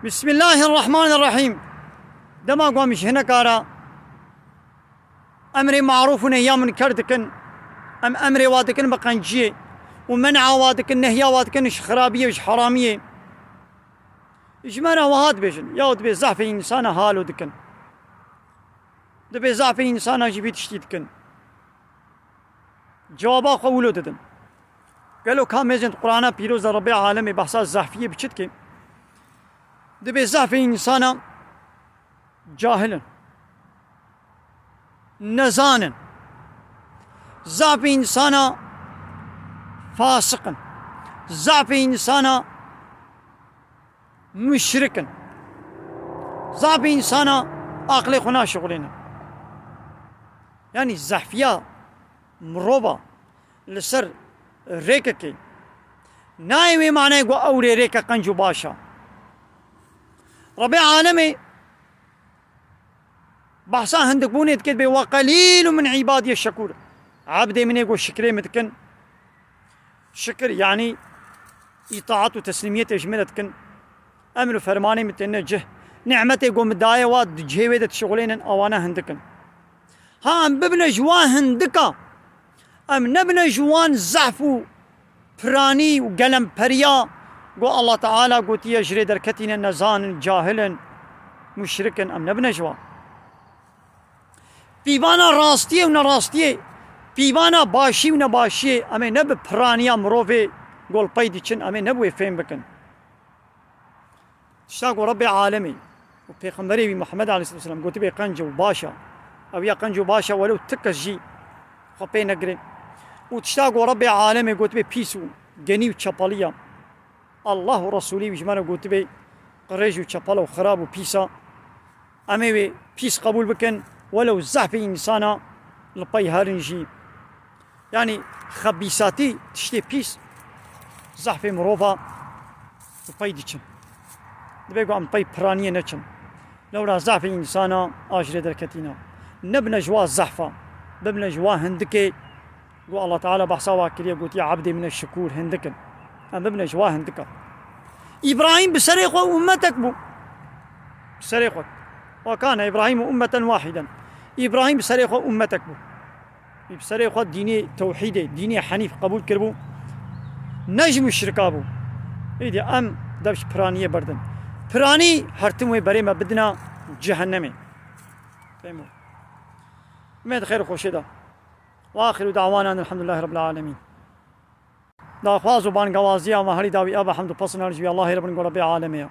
بسم الله الرحمن الرحيم. دما قومش هنا كارا أمري معروف نهيا من كردكن أم أمري وادكن بقنجية ومنع وادكن نهيا وادكن خرابية وش حرامية إجمانا وهاد بيجن ياود بيزعف إنسان هالو دكن دبي زعف إنسان جبي تشتيدكن جوابا قولو ددن قالوا كاميزن القرآن بيروز ربي عالمي بحثا الزحفية بشتكي دبي زعف إنسان جاهلا نزانا زعف إنسان فاسقا زعف إنسان مشركا زعف إنسان عقلي خنا شغلنا يعني الزحفية مروبة لسر ريككي نايوي معناه يقول أوري ريكا قنجو باشا ربي عالمي بحثا هندك بوني تكتبي وقليل من عبادي الشكور عبدي من يقول شكري متكن شكر يعني إطاعة وتسليمية إجمالتكن أمر فرماني متنجه نعمتي يقول مداية واد جهويدة شغلين أوانا هندكن ها أم ببنا جوان هندكا أم نبنا جوان زعفو براني وقلم بريا قو الله تعالى قوت يجري دركتنا نزان جاهلا مشركا أم نبنا جوان بيبانا راستيه ونراستيه بيبانا باشي ونباشيه أمي نب برانيا مروفي قول بايدي چن أمي نبوي فين بكن اشتاقوا ربي عالمي وبيغمبري محمد عليه الصلاة والسلام قلت بي قنجو باشا أو يا قنجو باشا ولو تكس جي خبي نقري وتشتاقوا ربي عالمي قلت بي بيسو جني وشاباليا الله ورسولي وجمانا قلت بي قريج وشابالا وخراب وبيسا أمي بيس قبول بكن ولو زعفي إنسانا لباي هارنجي يعني خبيساتي تشتي بيس زعفي مروفا لباي ديشن دبيقوا عم باي برانية نچن لولا زعفي إنسانا آجري دركتينا نبنى جوا الزحفة ببنى جوا هندكي قو الله تعالى بحصا واكلية قلت يا عبدي من الشكور هندكن أم ببنى جوا هندكا إبراهيم بسريقه أمتك بو بسريقه وكان إبراهيم أمة واحدا إبراهيم بسريقه أمتك بو بسريقه ديني توحيدي ديني حنيف قبول كربو نجم الشركابو إيدي أم دبش برانية بردن براني هرتموي بريمة بدنا جهنمي فهموا ميد خير خوشيدا وآخر دعوانا أن الحمد لله رب العالمين دا خوازو بان قوازيا ومهري داوي أبا حمد بصنا رجوي الله رب العالمين